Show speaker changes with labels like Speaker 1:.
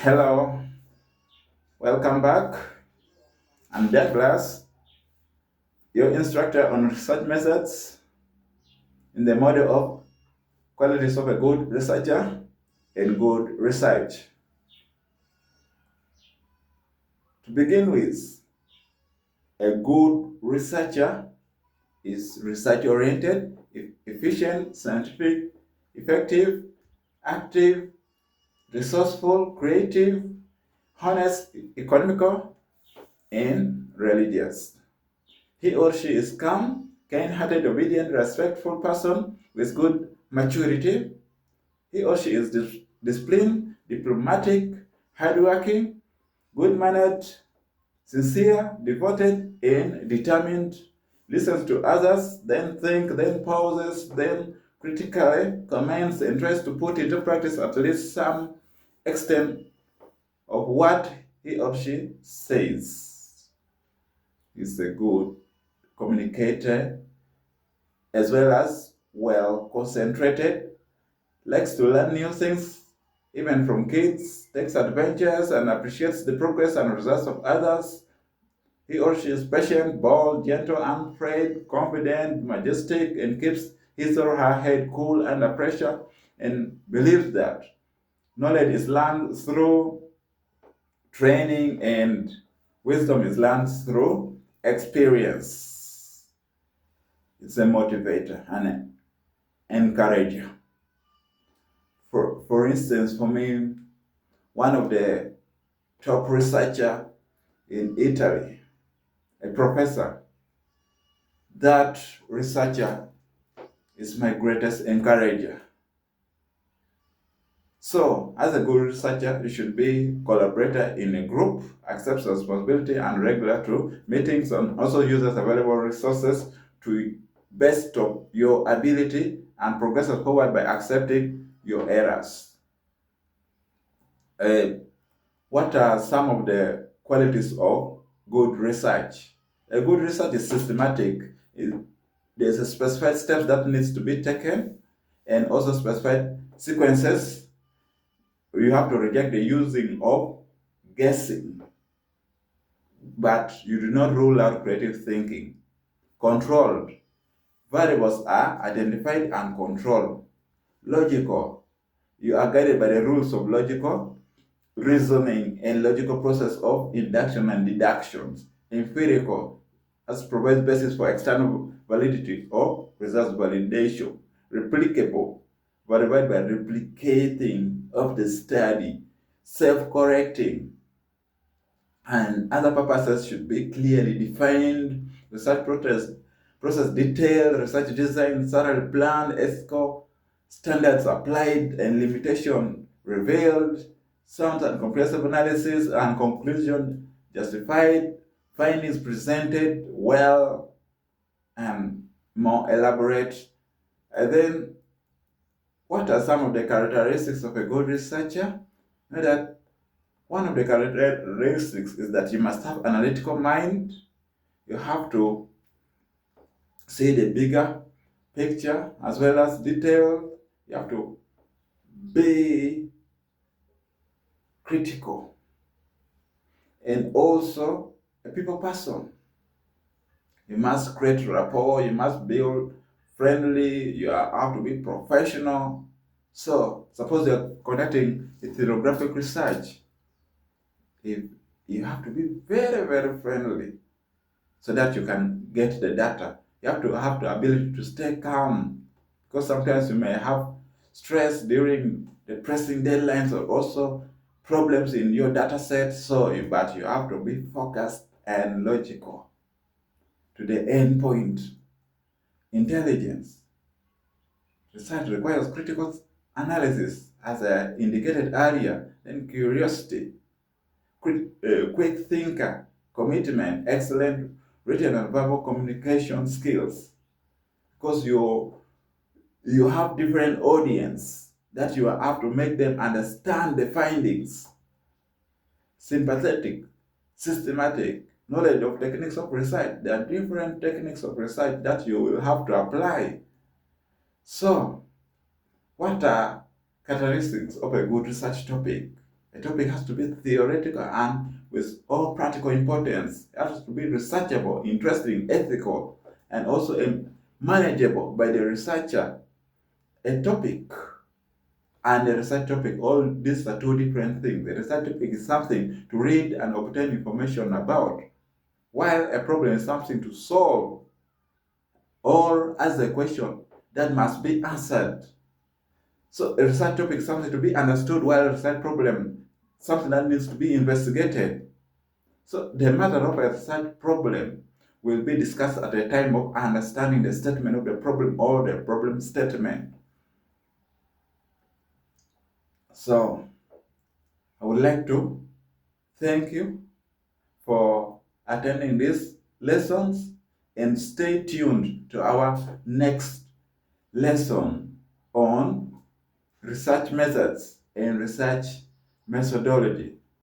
Speaker 1: Hello, welcome back. I'm Douglas, your instructor on research methods in the model of qualities of a good researcher and good research. To begin with, a good researcher is research oriented, efficient, scientific, effective, active, resourceful, creative, honest, economical, and religious. He or she is calm, kind-hearted, obedient, respectful person with good maturity. He or she is disciplined, diplomatic, hardworking, good-mannered, sincere, devoted, and determined. Listens to others, then think, then pauses, then critically comments and tries to put into practice at least some extent of what he or she says. Is a good communicator as well as well concentrated, likes to learn new things even from kids, takes adventures and appreciates the progress and results of others. He or she is patient, bold, gentle, unafraid, confident, majestic, and keeps his or her head cool under pressure and believes that knowledge is learned through training and wisdom is learned through experience. It's a motivator and an encourager. For instance, for me, one of the top researcher in Italy, a professor, that researcher is my greatest encourager. So, as a good researcher, you should be collaborator in a group, accepts responsibility and regular to meetings, and also uses available resources to best of your ability and progresses forward by accepting your errors. Uh, what are some of the qualities of good research? A good research is systematic. There's a specified steps that needs to be taken and also specified sequences. You have to reject the using of guessing, but you do not rule out creative thinking. Controlled. Variables are identified and controlled. Logical. You are guided by the rules of logical reasoning and logical process of induction and deductions. Empirical, as provides basis for external validity or results validation. Replicable, verified by replicating of the study. Self-correcting, and other purposes should be clearly defined. Research process detail, research design, thorough plan, ethical standards applied, and limitation revealed, sound and comprehensive analysis and conclusion justified, findings presented well and more elaborate. And then, what are some of the characteristics of a good researcher? Know that one of the characteristics is that you must have analytical mind. You have to see the bigger picture as well as detail. You have to be critical and also a people person. You must create rapport, you must build friendly, you have to be professional. So, suppose you're conducting ethnographic research, if you have to be very, very friendly so that you can get the data. You have to have the ability to stay calm because sometimes you may have stress during the pressing deadlines or also problems in your data set. But you have to be focused and logical to the end point. Intelligence. Research requires critical analysis, as I indicated earlier, then curiosity, quick thinker, commitment, excellent written and verbal communication skills. Because you have different audience that you have to make them understand the findings. Sympathetic, systematic, knowledge of techniques of research. There are different techniques of research that you will have to apply. So, what are characteristics of a good research topic? A topic has to be theoretical and with all practical importance. It has to be researchable, interesting, ethical, and also manageable by the researcher. A topic and a research topic, all these are two different things. The research topic is something to read and obtain information about, while a problem is something to solve or ask a question that must be answered. So a research topic is something to be understood, while a research problem something that needs to be investigated. So the matter of a research problem will be discussed at the time of understanding the statement of the problem or the problem statement. So I would like to thank you for attending these lessons and stay tuned to our next lesson on research methods and research methodology.